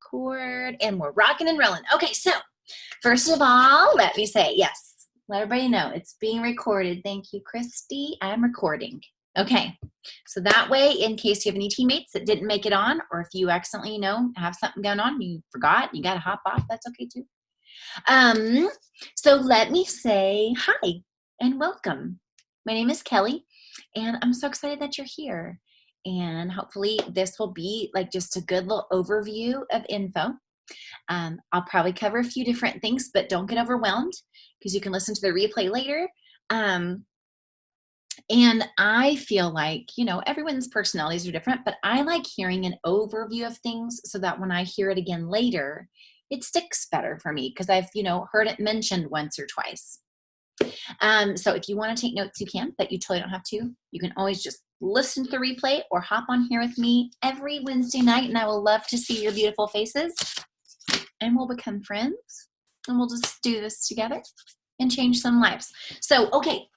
record, and we're rocking and rolling. Okay, so first of all, let me say, yes, let everybody know it's being recorded. Thank you, Christy. I'm recording. Okay, so that way, in case you have any teammates that didn't make it on, or if you accidentally, have something going on, you forgot, you got to hop off, that's okay too. So let me say hi and welcome. My name is Kelly, and I'm so excited that you're here. And hopefully this will be like just a good little overview of info. I'll probably cover a few different things, but don't get overwhelmed because you can listen to the replay later. And I feel like, everyone's personalities are different, but I like hearing an overview of things so that when I hear it again later, it sticks better for me because I've, heard it mentioned once or twice. So if you want to take notes, you can, but you totally don't have to. You can always just listen to the replay or hop on here with me every Wednesday night, and I will love to see your beautiful faces, and we'll become friends, and we'll just do this together and change some lives. So, okay,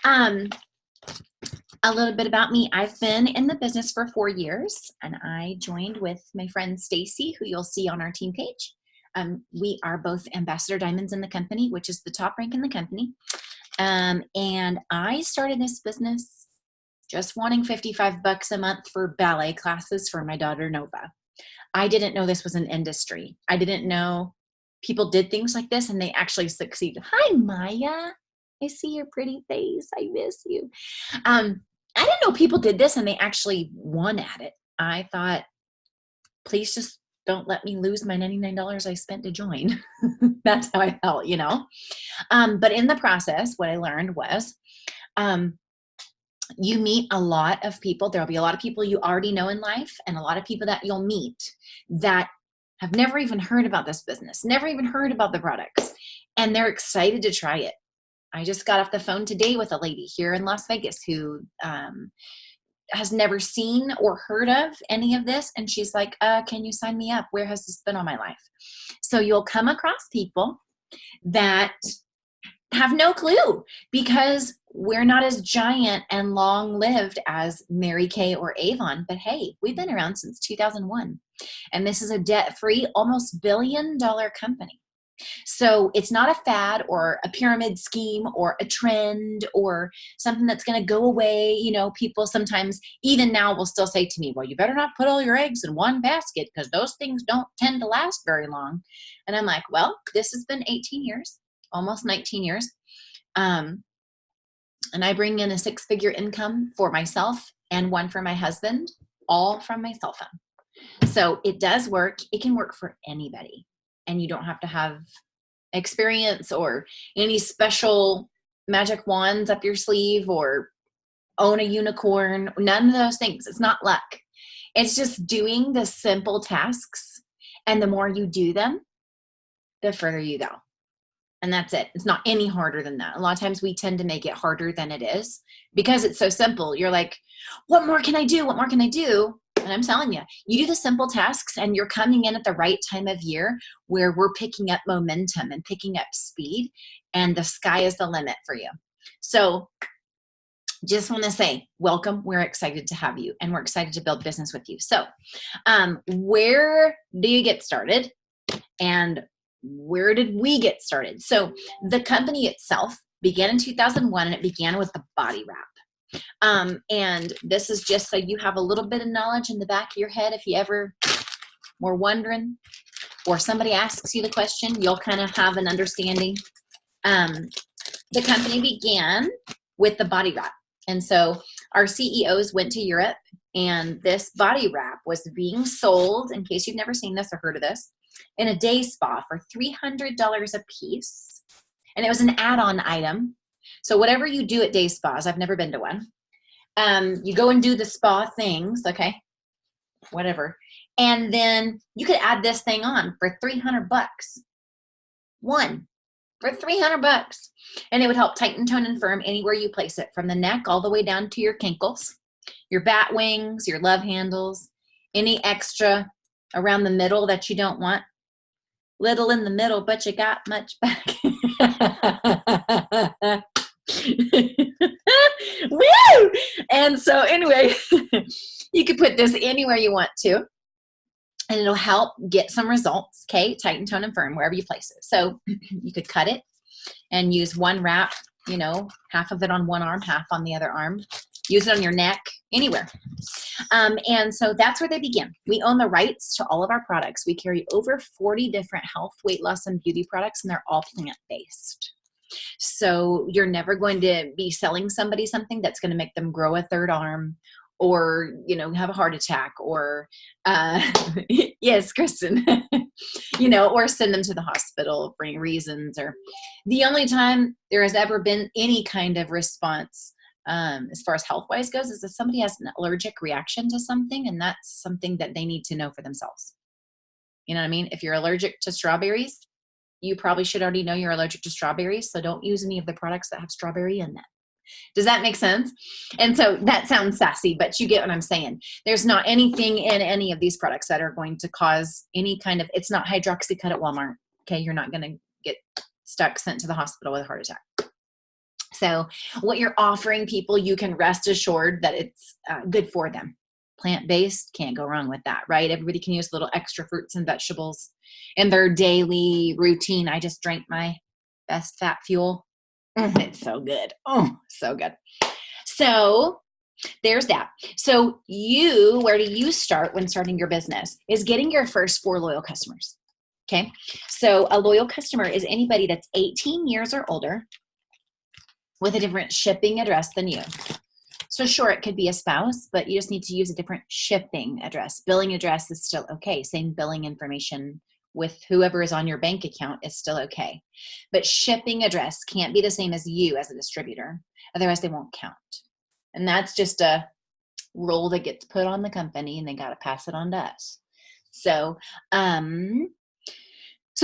a little bit about me. I've been in the business for 4 years, and I joined with my friend Stacy, who you'll see on our team page. We are both ambassador diamonds in the company, which is the top rank in the company. And I started this business just wanting $55 a month for ballet classes for my daughter, Nova. I didn't know this was an industry. I didn't know people did things like this and they actually succeeded. Hi, Maya. I see your pretty face. I miss you. I didn't know people did this and they actually won at it. I thought, please just don't let me lose my $99 I spent to join. That's how I felt, But in the process, what I learned was you meet a lot of people. There'll be a lot of people you already know in life and a lot of people that you'll meet that have never even heard about this business, never even heard about the products, and they're excited to try it. I just got off the phone today with a lady here in Las Vegas who has never seen or heard of any of this. And she's like, can you sign me up? Where has this been all my life? So you'll come across people that have no clue because we're not as giant and long-lived as Mary Kay or Avon. But hey, we've been around since 2001. And this is a debt-free, almost billion-dollar company. So it's not a fad or a pyramid scheme or a trend or something that's going to go away. People sometimes, even now, will still say to me, well, you better not put all your eggs in one basket because those things don't tend to last very long. And I'm like, well, this has been 18 years, almost 19 years. And I bring in a 6-figure income for myself and one for my husband, all from my cell phone. So it does work. It can work for anybody. And you don't have to have experience or any special magic wands up your sleeve or own a unicorn. None of those things. It's not luck. It's just doing the simple tasks. And the more you do them, the further you go. And that's it. It's not any harder than that. A lot of times we tend to make it harder than it is because it's so simple. You're like, what more can I do? What more can I do? And I'm telling you, you do the simple tasks and you're coming in at the right time of year where we're picking up momentum and picking up speed, and the sky is the limit for you. So just want to say, welcome. We're excited to have you and we're excited to build business with you. So where do you get started and where did we get started? So the company itself began in 2001 and it began with the body wrap. And this is just so you have a little bit of knowledge in the back of your head. If you ever were wondering or somebody asks you the question, you'll kind of have an understanding. The company began with the body wrap. And so our CEOs went to Europe and this body wrap was being sold, in case you've never seen this or heard of this, in a day spa for $300 a piece. And it was an add-on item. So whatever you do at day spas, I've never been to one. You go and do the spa things, okay, whatever. And then you could add this thing on for $300. One for $300. And it would help tighten, tone, and firm anywhere you place it, from the neck all the way down to your kinkles, your bat wings, your love handles, any extra around the middle that you don't want. Little in the middle, but you got much back. Woo! And so anyway, you could put this anywhere you want to. and it'll help get some results. Okay, tight and tone and firm wherever you place it. So you could cut it and use one wrap, you know, half of it on one arm, half on the other arm. Use it on your neck, anywhere. And so that's where they begin. We own the rights to all of our products. We carry over 40 different health, weight loss, and beauty products, and they're all plant-based. So you're never going to be selling somebody something that's going to make them grow a third arm, or, you know, have a heart attack, or yes, Kristen, you know, or send them to the hospital for any reasons. Or the only time there has ever been any kind of response, as far as health wise goes, is if somebody has an allergic reaction to something, and that's something that they need to know for themselves. You know what I mean? If you're allergic to strawberries, you probably should already know you're allergic to strawberries. So don't use any of the products that have strawberry in them. Does that make sense? And so that sounds sassy, but you get what I'm saying. There's not anything in any of these products that are going to cause any kind of, it's not hydroxycut at Walmart. Okay. You're not going to get stuck, sent to the hospital with a heart attack. So what you're offering people, you can rest assured that it's good for them. Plant-based, can't go wrong with that, right? Everybody can use little extra fruits and vegetables in their daily routine. I just drank my Best Fat Fuel. It's so good. Oh, so good. So there's that. So where do you start when starting your business? Is getting your first 4 loyal customers. Okay. So a loyal customer is anybody that's 18 years or older with a different shipping address than you. So sure, it could be a spouse, but you just need to use a different shipping address. Billing address is still okay. Same billing information with whoever is on your bank account is still okay. But shipping address can't be the same as you as a distributor. Otherwise, they won't count. And that's just a rule that gets put on the company, and they got to pass it on to us. So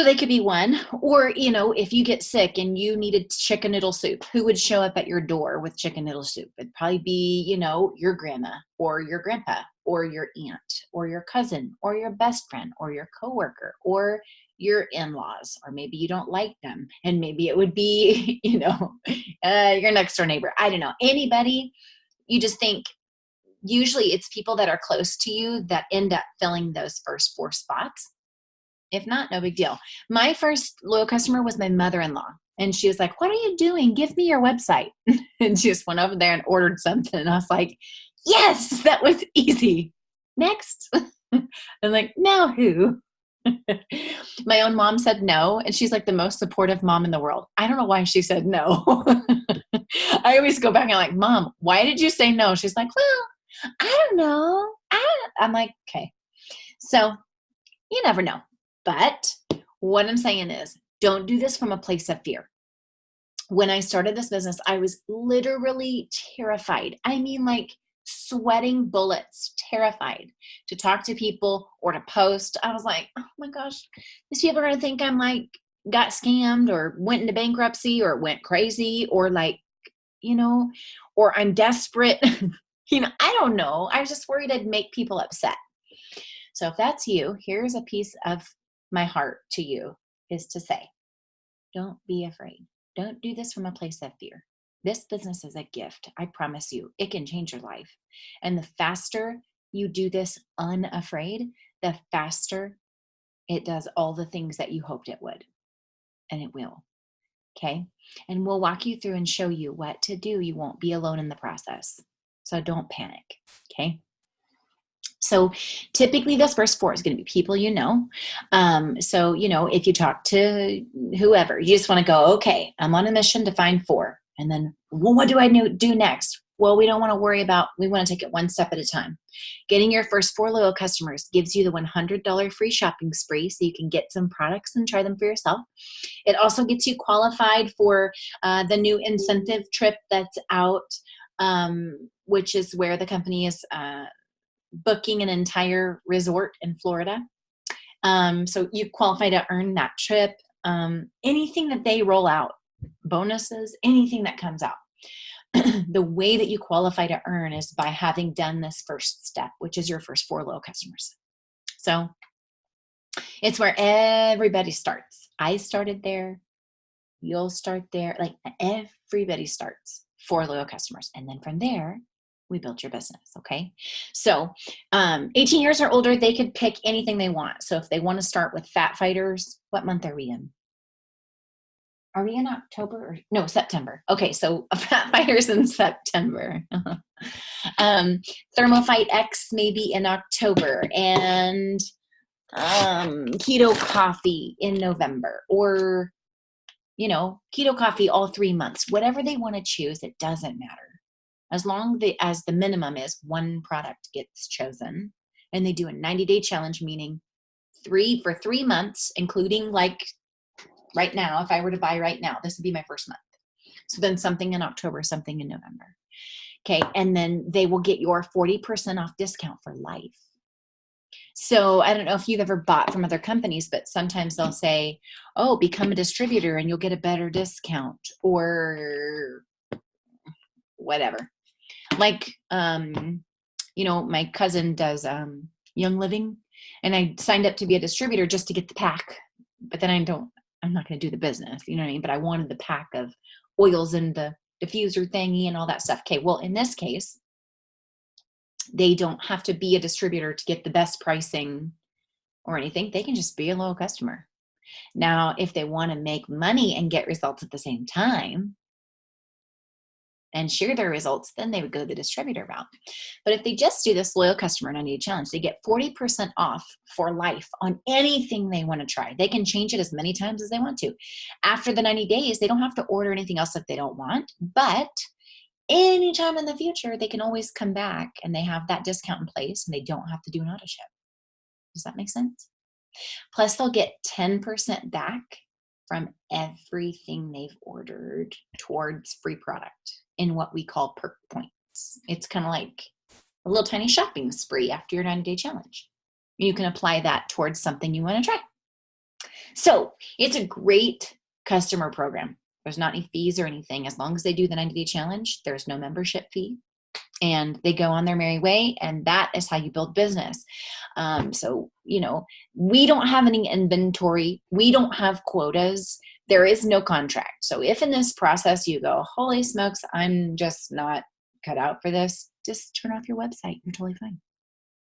they could be one, or, you know, if you get sick and you needed chicken noodle soup, who would show up at your door with chicken noodle soup? It'd probably be, you know, your grandma or your grandpa or your aunt or your cousin or your best friend or your coworker or your in-laws, or maybe you don't like them. And maybe it would be, you know, your next door neighbor. I don't know. Anybody, you just think, usually it's people that are close to you that end up filling those first 4 spots. If not, no big deal. My first loyal customer was my mother-in-law. And she was like, "What are you doing? Give me your website." And she just went over there and ordered something. And I was like, yes, that was easy. Next. I'm like, now who? My own mom said no. And she's like the most supportive mom in the world. I don't know why she said no. I always go back and I'm like, "Mom, why did you say no?" She's like, "Well, I don't know." I'm like, okay. So you never know. But what I'm saying is, don't do this from a place of fear. When I started this business, I was literally terrified. I mean, like sweating bullets, terrified to talk to people or to post. I was like, oh my gosh, these people are going to think I'm like, got scammed or went into bankruptcy or went crazy or like, you know, or I'm desperate. You know, I don't know. I was just worried I'd make people upset. So if that's you, here's a piece of my heart to you, is to say, don't be afraid. Don't do this from a place of fear. This business is a gift. I promise you, it can change your life. And the faster you do this unafraid, the faster it does all the things that you hoped it would. And it will. Okay. And we'll walk you through and show you what to do. You won't be alone in the process. So don't panic. Okay. So typically this first 4 is going to be people you know. So, you know, if you talk to whoever, you just want to go, okay, I'm on a mission to find 4. And then, well, what do I do next? Well, we don't want to worry about, we want to take it one step at a time. Getting your first 4 loyal customers gives you the $100 free shopping spree so you can get some products and try them for yourself. It also gets you qualified for the new incentive trip that's out, which is where the company is booking an entire resort in Florida. So you qualify to earn that trip. Anything that they roll out, bonuses, anything that comes out. The way that you qualify to earn is by having done this first step, which is your first 4 loyal customers. So it's where everybody starts. I started there. You'll start there. Like everybody starts 4 loyal customers. And then from there, we built your business. Okay. So 18 years or older, they could pick anything they want. So if they want to start with Fat Fighters, what month are we in? Are we in October or no, September? Okay. So Fat Fighters in September. Thermophyte X maybe in October, and keto coffee in November, or keto coffee all 3 months. Whatever they want to choose, it doesn't matter. As long as the minimum is one product gets chosen, and they do a 90-day challenge, meaning for 3 months, including like right now, if I were to buy right now, this would be my first month. So then something in October, something in November. Okay. And then they will get your 40% off discount for life. So I don't know if you've ever bought from other companies, but sometimes they'll say, oh, become a distributor and you'll get a better discount, or whatever. Like, my cousin does Young Living, and I signed up to be a distributor just to get the pack, but then I'm not going to do the business, you know what I mean? But I wanted the pack of oils and the diffuser thingy and all that stuff. Okay, well, in this case, they don't have to be a distributor to get the best pricing or anything. They can just be a loyal customer. Now, if they want to make money and get results at the same time and share their results, then they would go the distributor route. But if they just do this loyal customer 90-day challenge, they get 40% off for life on anything they want to try. They can change it as many times as they want to. After the 90 days, they don't have to order anything else if they don't want, but anytime in the future, they can always come back and they have that discount in place and they don't have to do an auto ship. Does that make sense? Plus, they'll get 10% back from everything they've ordered towards free product in what we call perk points. It's kind of like a little tiny shopping spree after your 90-day challenge. You can apply that towards something you want to try. So it's a great customer program. There's not any fees or anything. As long as they do the 90-day challenge, there's no membership fee. And they go on their merry way, and that is how you build business. So, we don't have any inventory. We don't have quotas. There is no contract. So if in this process you go, holy smokes, I'm just not cut out for this, just turn off your website. You're totally fine.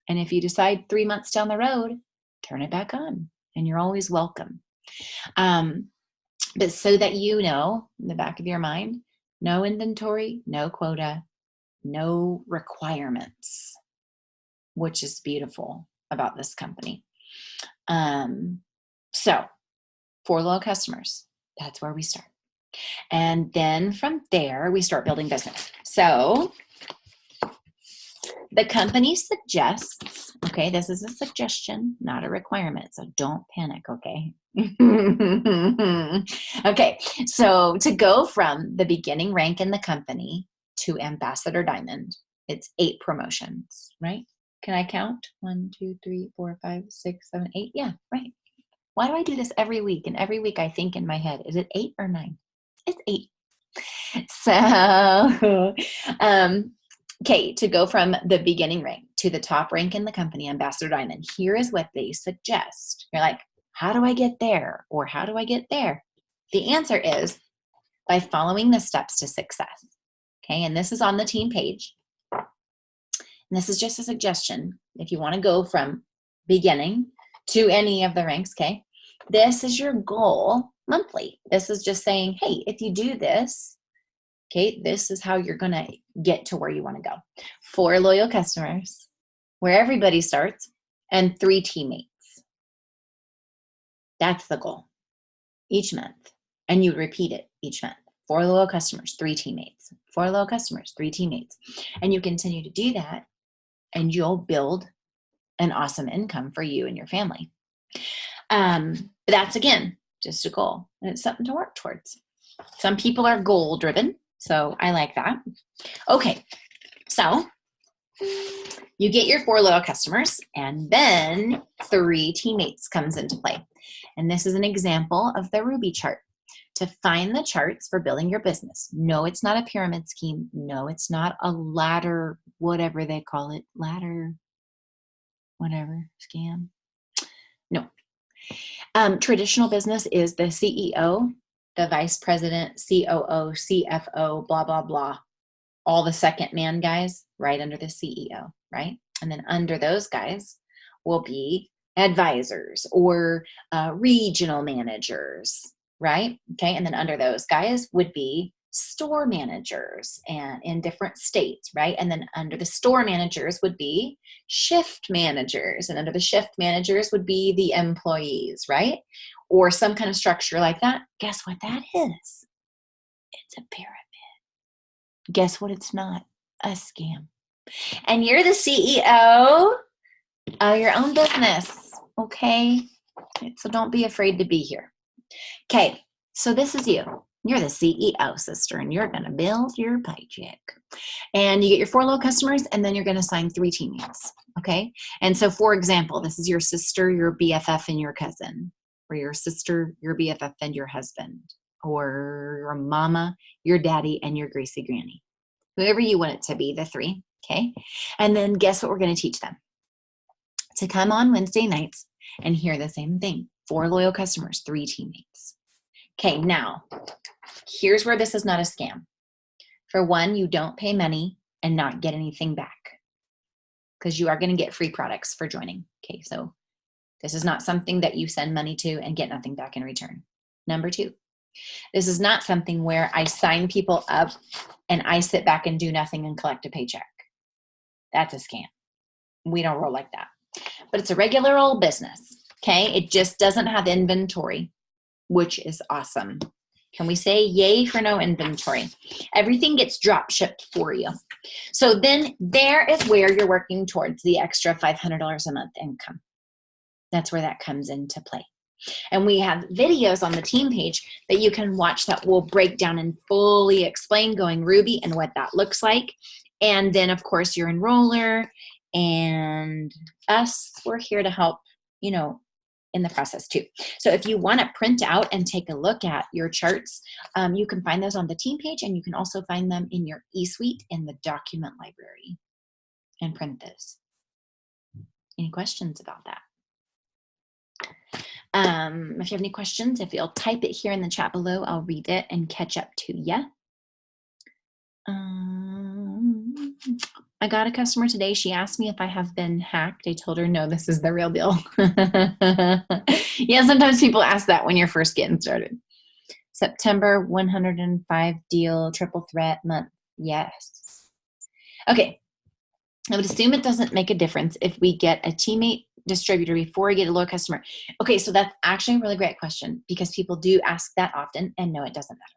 And if you decide 3 months down the road, turn it back on, and you're always welcome. But so that in the back of your mind, no inventory, no quota, no requirements, which is beautiful about this company. So for loyal customers, that's where we start. And then from there, we start building business. So the company suggests, okay, this is a suggestion, not a requirement. So don't panic, okay? Okay, so to go from the beginning rank in the company to Ambassador Diamond, it's 8 promotions, right? Can I count? 1, 2, 3, 4, 5, 6, 7, 8. Yeah, right. Why do I do this every week? And every week I think in my head, is it 8 or 9? It's 8. So, okay, to go from the beginning rank to the top rank in the company, Ambassador Diamond, here is what they suggest. You're like, how do I get there? Or how do I get there? The answer is by following the steps to success. Okay, and this is on the team page. And this is just a suggestion. If you want to go from beginning to any of the ranks, okay, this is your goal monthly. This is just saying, hey, if you do this, okay, this is how you're going to get to where you want to go. 4 loyal customers, where everybody starts, and 3 teammates. That's the goal each month. And you repeat it each month. 4 loyal customers, 3 teammates. 4 loyal customers, 3 teammates. And you continue to do that, and you'll build an awesome income for you and your family. But that's, again, just a goal. And it's something to work towards. Some people are goal driven, so I like that. Okay, so you get your 4 loyal customers, and then 3 teammates comes into play. And this is an example of the Ruby chart. To find the charts for building your business. No, it's not a pyramid scheme. No, it's not a ladder, whatever they call it, ladder, whatever, scam. No. Traditional business is the CEO, the vice president, COO, CFO, blah, blah, blah. All the second man guys. right under the CEO, right? And then under those guys will be advisors or regional managers, right? Okay, and then under those guys would be store managers and in different states, right? And then under the store managers would be shift managers, and under the shift managers would be the employees, right? Or some kind of structure like that. Guess what that is? It's a pyramid. Guess what it's not? A scam. And you're the CEO of your own business, okay? So don't be afraid to be here. Okay, so this is you. You're the CEO, sister, and you're going to build your paycheck. And you get your 4 low customers, and then you're going to sign 3 teammates, okay? And so, for example, this is your sister, your BFF, and your cousin, or your sister, your BFF, and your husband, or your mama, your daddy, and your greasy granny. Whoever you want it to be, the 3, okay? And then guess what we're going to teach them? To come on Wednesday nights and hear the same thing. 4 loyal customers, 3 teammates. Okay, now, here's where this is not a scam. For one, you don't pay money and not get anything back because you are going to get free products for joining. Okay, so this is not something that you send money to and get nothing back in return. Number 2, this is not something where I sign people up and I sit back and do nothing and collect a paycheck. That's a scam. We don't roll like that. But it's a regular old business, okay? It just doesn't have inventory, which is awesome. Can we say yay for no inventory? Everything gets drop shipped for you. So then there is where you're working towards the extra $500 a month income. That's where that comes into play. And we have videos on the team page that you can watch that will break down and fully explain going Ruby and what that looks like. And then, of course, your enroller and us, we're here to help, you know, in the process too. So if you want to print out and take a look at your charts, you can find those on the team page, and you can also find them in your eSuite in the document library and print those. Any questions about that? If you have any questions, if you'll type it here in the chat below, I'll read it and catch up to you. I got a customer today. She asked me if I have been hacked. I told her, no, this is the real deal. Yeah, sometimes people ask that when you're first getting started. September, 105 deal, triple threat month. Yes. Okay. I would assume it doesn't make a difference if we get a teammate distributor before we get a low customer. Okay, so that's actually a really great question because people do ask that often, and no, it doesn't matter.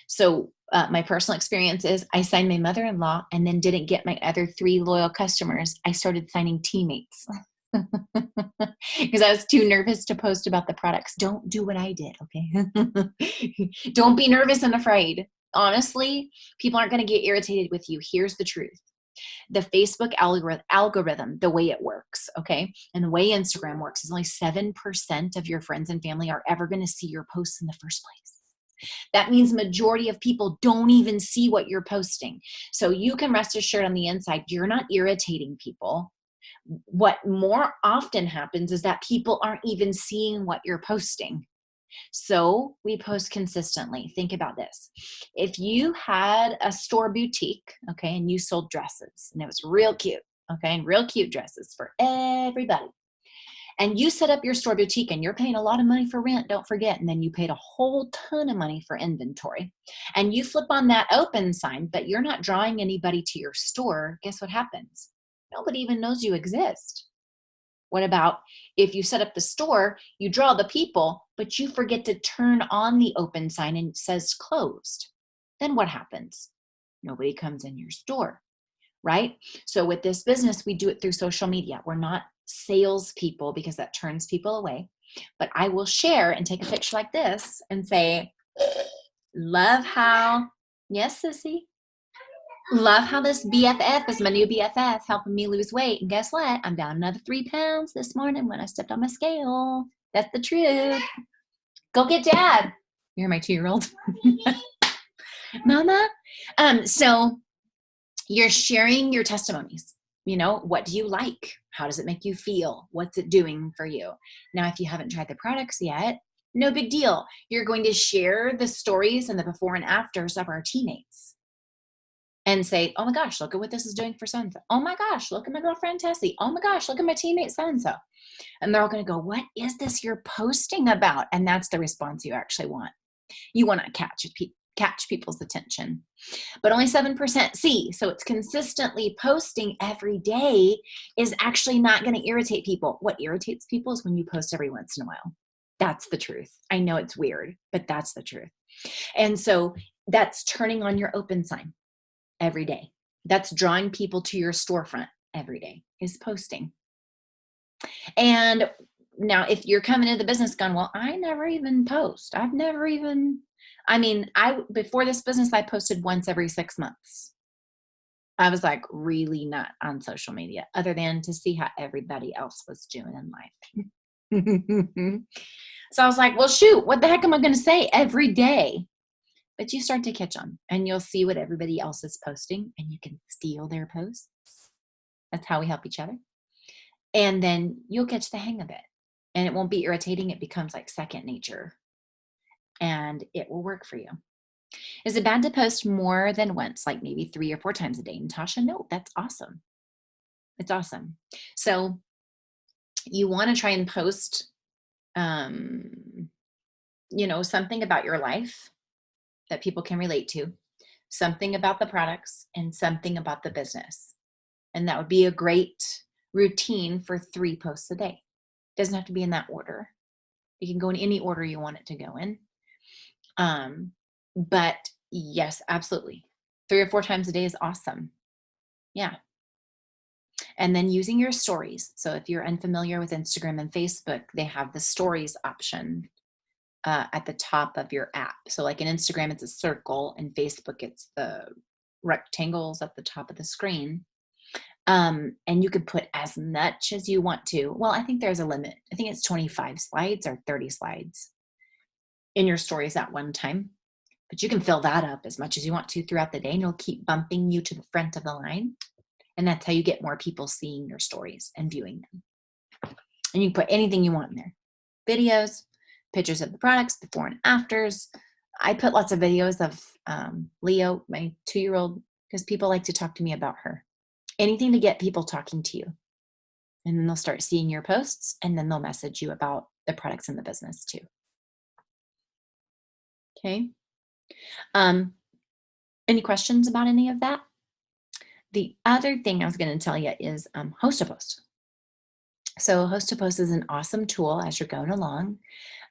So my personal experience is I signed my mother-in-law and then didn't get my other 3 loyal customers. I started signing teammates because I was too nervous to post about the products. Don't do what I did, okay? Don't be nervous and afraid. Honestly, people aren't going to get irritated with you. Here's the truth. The Facebook algorithm, the way it works, okay, and the way Instagram works is only 7% of your friends and family are ever going to see your posts in the first place. That means majority of people don't even see what you're posting. So you can rest assured on the inside, you're not irritating people. What more often happens is that people aren't even seeing what you're posting. So we post consistently. Think about this. If you had a store boutique, okay, and you sold dresses, and it was real cute, okay, and real cute dresses for everybody, and you set up your store boutique and you're paying a lot of money for rent, don't forget, and then you paid a whole ton of money for inventory, and you flip on that open sign, but you're not drawing anybody to your store, guess what happens? Nobody even knows you exist. What about if you set up the store, you draw the people, but you forget to turn on the open sign and it says closed? Then what happens? Nobody comes in your store, right? So with this business, we do it through social media. We're not salespeople because that turns people away. But I will share and take a picture like this and say, love how, yes, sissy? Love how this BFF is my new BFF helping me lose weight. And guess what? I'm down another 3 pounds this morning when I stepped on my scale. That's the truth. Go get dad. You're my 2-year-old. Mama. So you're sharing your testimonies. You know, what do you like? How does it make you feel? What's it doing for you? Now, if you haven't tried the products yet, no big deal. You're going to share the stories and the before and afters of our teammates. and say, oh my gosh, look at what this is doing for so-and-so. Oh my gosh, look at my girlfriend Tessie. Oh my gosh, look at my teammate so-and-so. And they're all going to go, what is this you're posting about? And that's the response you actually want. You want to catch people's attention. But only 7% see. So it's consistently posting every day is actually not going to irritate people. What irritates people is when you post every once in a while. That's the truth. I know it's weird, but that's the truth. And so that's turning on your open sign every day. That's drawing people to your storefront every day, is posting. And now if you're coming into the business going, well, I never even post. Before this business, I posted once every 6 months. I was like really not on social media other than to see how everybody else was doing in life. So I was like, well, shoot, what the heck am I going to say every day? But you start to catch on and you'll see what everybody else is posting and you can steal their posts. That's how we help each other. And then you'll catch the hang of it and it won't be irritating. It becomes like second nature and it will work for you. Is it bad to post more than once, like maybe 3 or 4 times a day? Natasha, no, that's awesome. It's awesome. So you want to try and post, something about your life that people can relate to, something about the products, and something about the business. And that would be a great routine for 3 posts a day. It doesn't have to be in that order. You can go in any order you want it to go in. But yes, absolutely. 3 or 4 times a day is awesome. Yeah. And then using your stories. So if you're unfamiliar with Instagram and Facebook, they have the stories option at the top of your app. So like in Instagram, it's a circle, and Facebook, it's the rectangles at the top of the screen. And you could put as much as you want to. Well, I think there's a limit. I think it's 25 slides or 30 slides in your stories at one time. But you can fill that up as much as you want to throughout the day, and it'll keep bumping you to the front of the line. And that's how you get more people seeing your stories and viewing them. And you can put anything you want in there. Videos, pictures of the products, before and afters. I put lots of videos of Leo, my 2-year-old, because people like to talk to me about her. Anything to get people talking to you. And then they'll start seeing your posts, and then they'll message you about the products in the business too. Okay. Any questions about any of that? The other thing I was going to tell you is Host a Post. So Host a Post is an awesome tool as you're going along.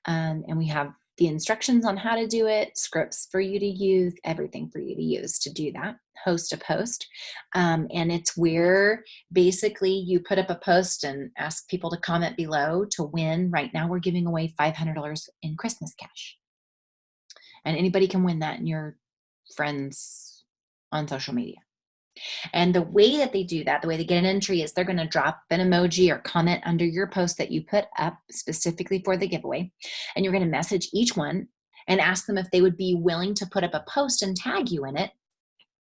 And we have the instructions on how to do it, scripts for you to use, everything for you to use to do that. Host a Post. And it's where basically you put up a post and ask people to comment below to win. Right now we're giving away $500 in Christmas cash. And anybody can win that in your friends on social media. And the way that they do that, the way they get an entry is they're going to drop an emoji or comment under your post that you put up specifically for the giveaway. And you're going to message each one and ask them if they would be willing to put up a post and tag you in it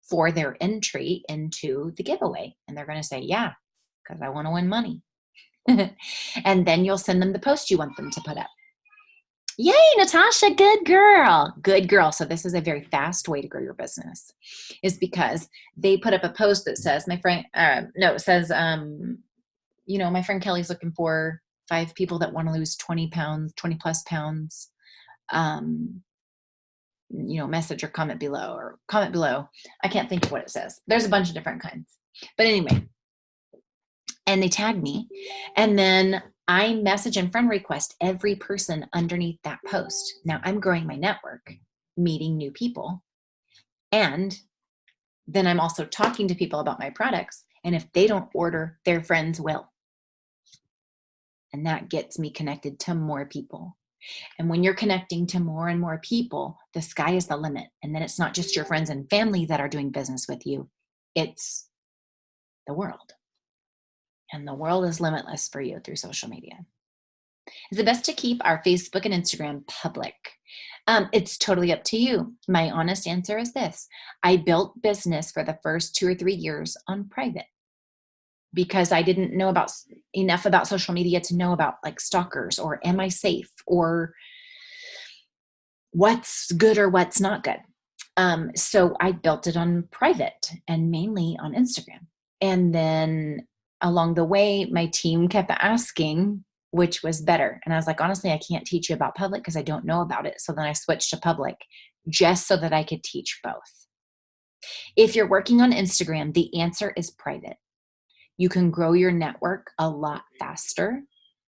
for their entry into the giveaway. And they're going to say, yeah, because I want to win money. And then you'll send them the post you want them to put up. Yay, Natasha, good girl. Good girl. So this is a very fast way to grow your business, is because they put up a post that says, my friend Kelly's looking for 5 people that want to lose 20 plus pounds. Message or comment below. I can't think of what it says. There's a bunch of different kinds. But anyway, and they tag me, and then I message and friend request every person underneath that post. Now I'm growing my network, meeting new people. And then I'm also talking to people about my products. And if they don't order, their friends will. And that gets me connected to more people. And when you're connecting to more and more people, the sky is the limit. And then it's not just your friends and family that are doing business with you. It's the world. And the world is limitless for you through social media. Is it best to keep our Facebook and Instagram public? It's totally up to you. My honest answer is this. I built business for the first 2 or 3 years on private because I didn't know enough about social media to know about like stalkers or am I safe or what's good or what's not good. So I built it on private and mainly on Instagram. And then along the way, my team kept asking which was better. And I was like, honestly, I can't teach you about public because I don't know about it. So then I switched to public just so that I could teach both. If you're working on Instagram, the answer is private. You can grow your network a lot faster.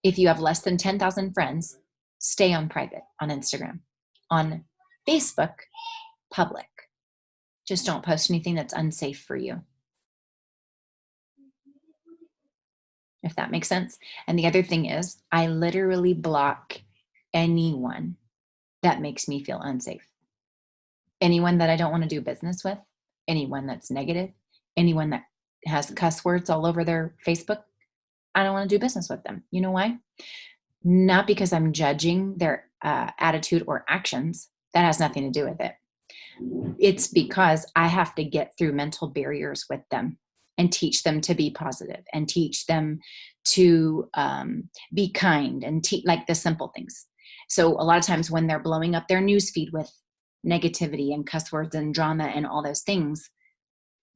If you have less than 10,000 friends, stay on private on Instagram. On Facebook, public. Just don't post anything that's unsafe for you. If that makes sense. And the other thing is, I literally block anyone that makes me feel unsafe. Anyone that I don't want to do business with, anyone that's negative, anyone that has cuss words all over their Facebook, I don't want to do business with them. You know why? Not because I'm judging their attitude or actions. That has nothing to do with it. It's because I have to get through mental barriers with them and teach them to be positive and teach them to be kind and like the simple things. So a lot of times when they're blowing up their newsfeed with negativity and cuss words and drama and all those things,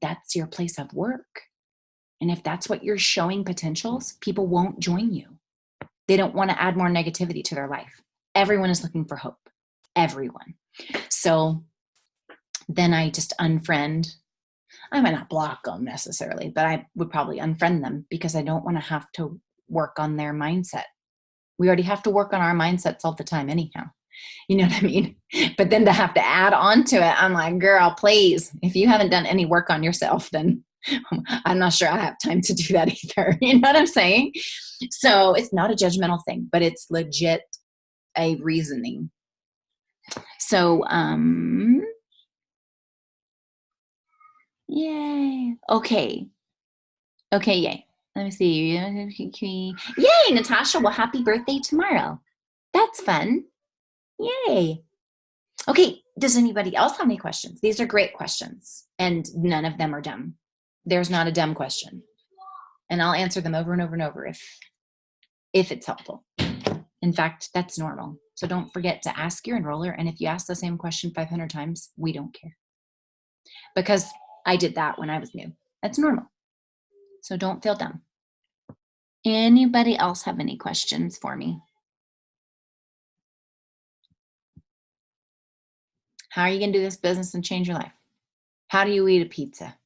that's your place of work. And if that's what you're showing potentials, people won't join you. They don't want to add more negativity to their life. Everyone is looking for hope. Everyone. So then I just unfriend. I might not block them necessarily, but I would probably unfriend them because I don't want to have to work on their mindset. We already have to work on our mindsets all the time anyhow. You know what I mean? But then to have to add on to it, I'm like, girl, please, if you haven't done any work on yourself, then I'm not sure I have time to do that either. You know what I'm saying? So it's not a judgmental thing, but it's legit a reasoning. So, yay. Okay. Okay, yay. Let me see. Yay, Natasha. Well, happy birthday tomorrow. That's fun. Yay. Okay, does anybody else have any questions? These are great questions, and none of them are dumb. There's not a dumb question. And I'll answer them over and over and over if it's helpful. In fact, that's normal. So don't forget to ask your enroller, and if you ask the same question 500 times, we don't care. Because I did that when I was new. That's normal. So don't feel dumb. Anybody else have any questions for me? How are you going to do this business and change your life? How do you eat a pizza?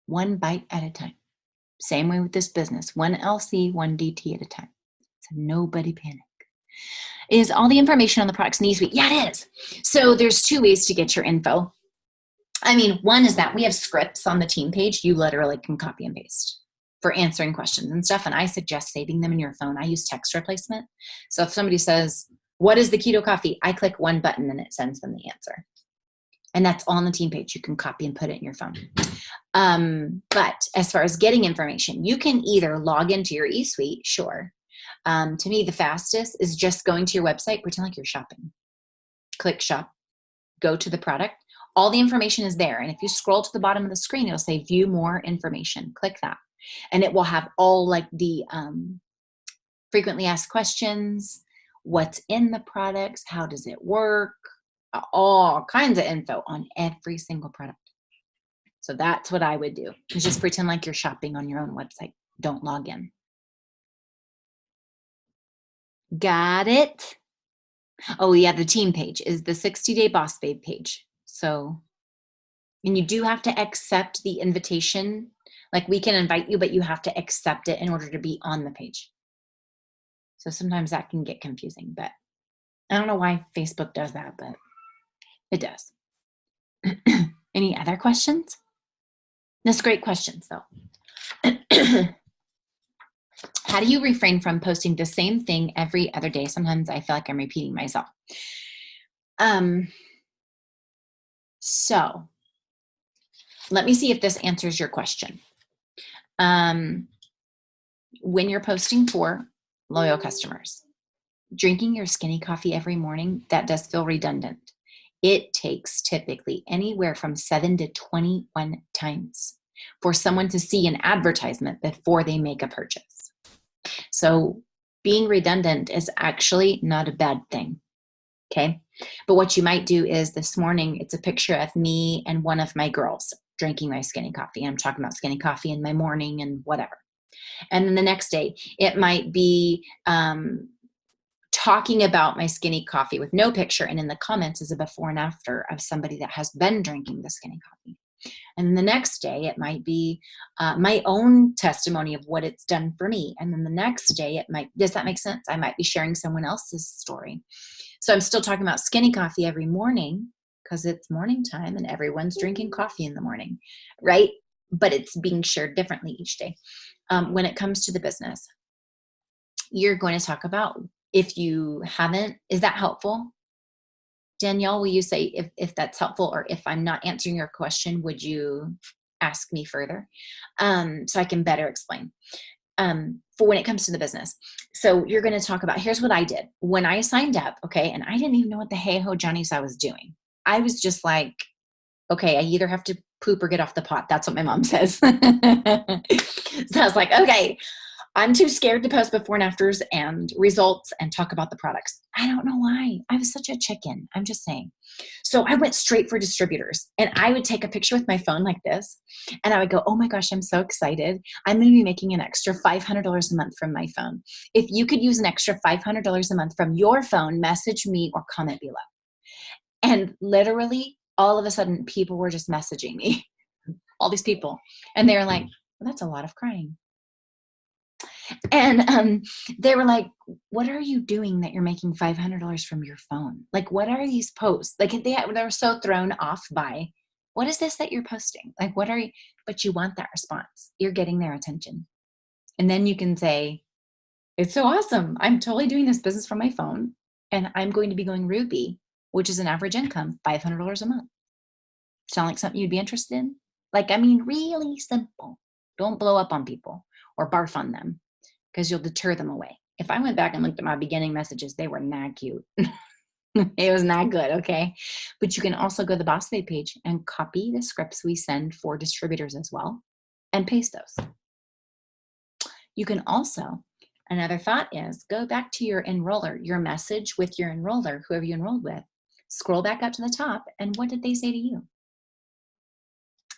One bite at a time. Same way with this business. One LC, one DT at a time. So nobody panic. Is all the information on the products in the e-suite? Yeah, it is. So there's two ways to get your info. I mean, one is that we have scripts on the team page. You literally can copy and paste for answering questions and stuff. And I suggest saving them in your phone. I use text replacement. So if somebody says, what is the keto coffee? I click one button and it sends them the answer. And that's on the team page. You can copy and put it in your phone. But as far as getting information, you can either log into your eSuite, sure. To me, the fastest is just going to your website, pretend like you're shopping. Click shop, go to the product. All the information is there. And if you scroll to the bottom of the screen, it'll say view more information. Click that. And it will have all like the frequently asked questions, what's in the products, how does it work, all kinds of info on every single product. So that's what I would do. Is just pretend like you're shopping on your own website. Don't log in. Got it? Oh yeah, the team page is the 60-day Boss Babe page. So, and you do have to accept the invitation. Like we can invite you, but you have to accept it in order to be on the page. So sometimes that can get confusing, but I don't know why Facebook does that, but it does. Any other questions? That's great questions though. How do you refrain from posting the same thing every other day? Sometimes I feel like I'm repeating myself. So let me see if this answers your question. When you're posting for loyal customers, drinking your skinny coffee every morning, that does feel redundant. It takes typically anywhere from 7 to 21 times for someone to see an advertisement before they make a purchase. So being redundant is actually not a bad thing. Okay. But what you might do is this morning, it's a picture of me and one of my girls drinking my skinny coffee. I'm talking about skinny coffee in my morning and whatever. And then the next day, it might be talking about my skinny coffee with no picture. And in the comments is a before and after of somebody that has been drinking the skinny coffee. And then the next day, it might be my own testimony of what it's done for me. And then the next day, it might, does that make sense? I might be sharing someone else's story. So I'm still talking about skinny coffee every morning because it's morning time and everyone's drinking coffee in the morning, right? But it's being shared differently each day. When it comes to the business, you're going to talk about, if you haven't, is that helpful? Danielle, will you say if that's helpful, or if I'm not answering your question, would you ask me further so I can better explain for when it comes to the business? So you're going to talk about, here's what I did when I signed up. Okay. And I didn't even know what the hey-ho Johnny's I was doing. I was just like, okay, I either have to poop or get off the pot. That's what my mom says. So I was like, okay, I'm too scared to post before and afters and results and talk about the products. I don't know why. I was such a chicken. I'm just saying. So I went straight for distributors, and I would take a picture with my phone like this, and I would go, oh my gosh, I'm so excited. I'm going to be making an extra $500 a month from my phone. If you could use an extra $500 a month from your phone, message me or comment below. And literally all of a sudden people were just messaging me, all these people. And they were like, well, that's a lot of crying. And they were like, what are you doing that you're making $500 from your phone? Like, what are these posts? Like, they were so thrown off by, what is this that you're posting? Like, what are you, but you want that response. You're getting their attention. And then you can say, it's so awesome. I'm totally doing this business from my phone, and I'm going to be going Ruby, which is an average income, $500 a month. Sound like something you'd be interested in? Like, I mean, really simple. Don't blow up on people or barf on them, because you'll deter them away. If I went back and looked at my beginning messages, they were not cute. It was not good, okay? But you can also go to the Boss Babe page and copy the scripts we send for distributors as well and paste those. You can also, another thought is, go back to your enroller, your message with your enroller, whoever you enrolled with. Scroll back up to the top, and what did they say to you?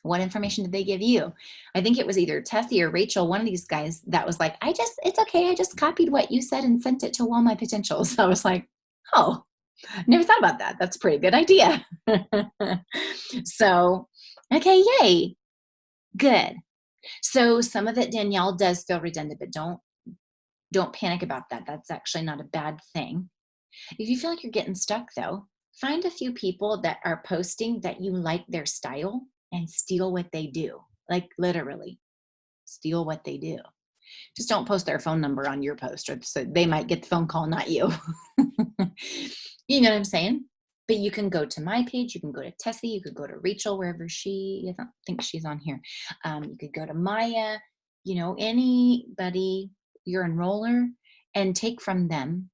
What information did they give you? I think it was either Tessie or Rachel, one of these guys, that was like, it's okay. I just copied what you said and sent it to all my potentials. So I was like, oh, never thought about that. That's a pretty good idea. So, okay, yay. Good. So some of it, Danielle, does feel redundant, but don't panic about that. That's actually not a bad thing. If you feel like you're getting stuck though, find a few people that are posting that you like their style and steal what they do. Like, literally steal what they do. Just don't post their phone number on your post, or so they might get the phone call, not you. You know what I'm saying? But you can go to my page, you can go to Tessie, you could go to Rachel, wherever I don't think she's on here. You could go to Maya, anybody, your enroller, and take from them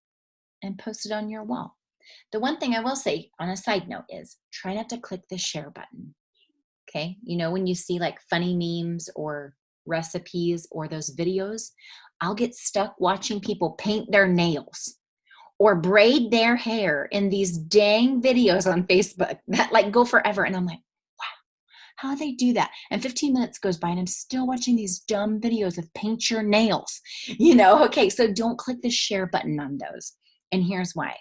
and post it on your wall. The one thing I will say on a side note is, try not to click the share button. Okay. When you see like funny memes or recipes or those videos, I'll get stuck watching people paint their nails or braid their hair in these dang videos on Facebook that like go forever. And I'm like, wow, how do they do that? And 15 minutes goes by and I'm still watching these dumb videos of paint your nails, Okay. So don't click the share button on those. And here's why.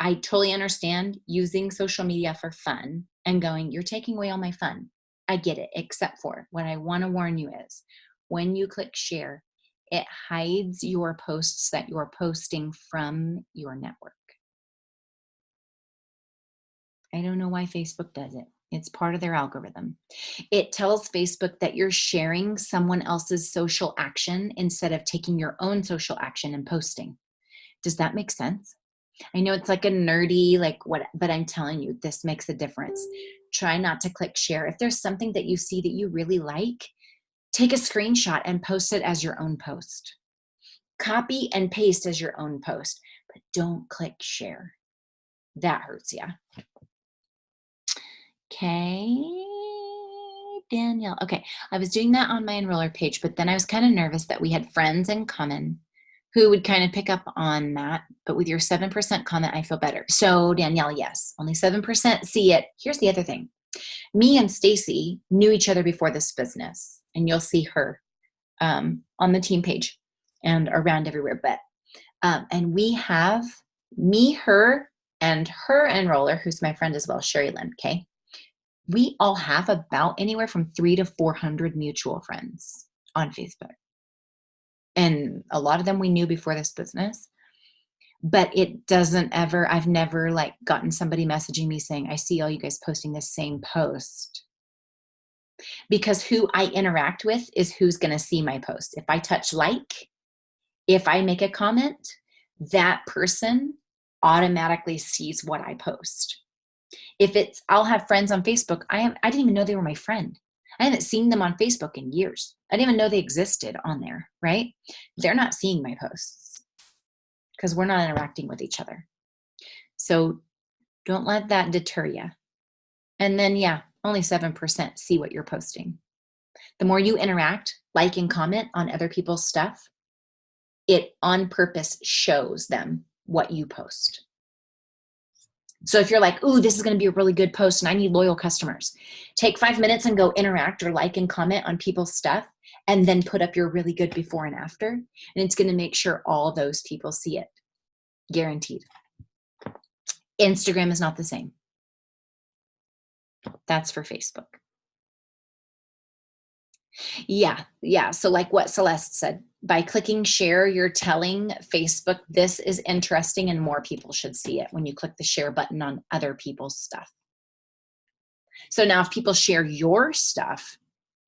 I totally understand using social media for fun and going, you're taking away all my fun. I get it, except for what I want to warn you is, when you click share, it hides your posts that you're posting from your network. I don't know why Facebook does it. It's part of their algorithm. It tells Facebook that you're sharing someone else's social action instead of taking your own social action and posting. Does that make sense? I know it's like a nerdy, but I'm telling you, this makes a difference. Try not to click share. If there's something that you see that you really like, take a screenshot and post it as your own post. Copy and paste as your own post, but don't click share. That hurts you. Okay, Danielle. Okay, I was doing that on my enroller page, but then I was kind of nervous that we had friends in common who would kind of pick up on that. But with your 7% comment, I feel better. So Danielle, yes, only 7% see it. Here's the other thing. Me and Stacy knew each other before this business, and you'll see her on the team page and around everywhere. But and we have me, her enroller, who's my friend as well, Sherry Lynn. Okay, we all have about anywhere from 300 to 400 mutual friends on Facebook. And a lot of them we knew before this business, but it doesn't ever, I've never like gotten somebody messaging me saying, I see all you guys posting the same post. Because who I interact with is who's going to see my post. If I touch like, if I make a comment, that person automatically sees what I post. If it's, I'll have friends on Facebook. I didn't even know they were my friend. I haven't seen them on Facebook in years. I didn't even know they existed on there, right? They're not seeing my posts because we're not interacting with each other. So don't let that deter you. And then, yeah, only 7% see what you're posting. The more you interact, like, and comment on other people's stuff, it on purpose shows them what you post. So if you're like, ooh, this is going to be a really good post and I need loyal customers, take 5 minutes and go interact or like and comment on people's stuff, and then put up your really good before and after. And it's going to make sure all those people see it. Guaranteed. Instagram is not the same. That's for Facebook. Yeah. So like what Celeste said, by clicking share, you're telling Facebook this is interesting and more people should see it when you click the share button on other people's stuff. So now if people share your stuff,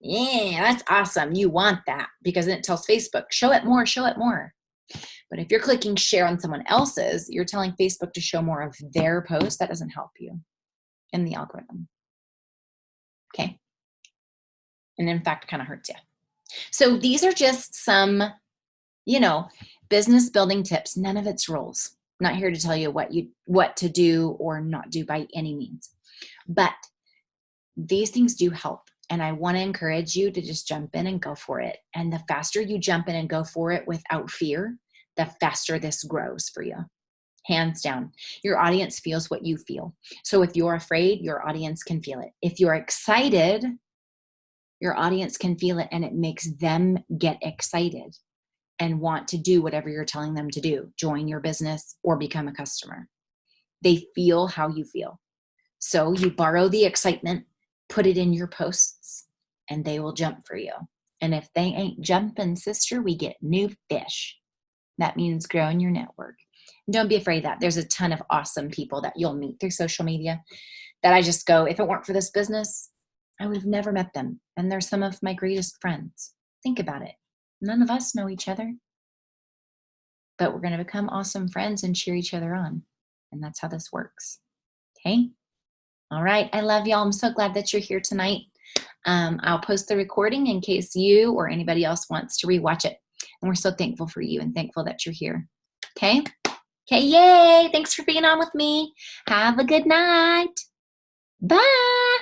yeah, that's awesome. You want that because then it tells Facebook, show it more, show it more. But if you're clicking share on someone else's, you're telling Facebook to show more of their post. That doesn't help you in the algorithm. Okay. And in fact, kind of hurts you. So these are just some, business building tips. None of it's rules. I'm not here to tell you what to do or not do by any means. But these things do help. And I want to encourage you to just jump in and go for it. And the faster you jump in and go for it without fear, the faster this grows for you. Hands down. Your audience feels what you feel. So if you're afraid, your audience can feel it. If you're excited, your audience can feel it, and it makes them get excited and want to do whatever you're telling them to do. Join your business or become a customer. They feel how you feel. So you borrow the excitement, put it in your posts, and they will jump for you. And if they ain't jumping, sister, we get new fish. That means growing your network. And don't be afraid of that. There's a ton of awesome people that you'll meet through social media that I just go, if it weren't for this business, I would have never met them. And they're some of my greatest friends. Think about it. None of us know each other, but we're going to become awesome friends and cheer each other on. And that's how this works. Okay. All right. I love y'all. I'm so glad that you're here tonight. I'll post the recording in case you or anybody else wants to rewatch it. And we're so thankful for you and thankful that you're here. Okay. Okay. Yay. Thanks for being on with me. Have a good night. Bye.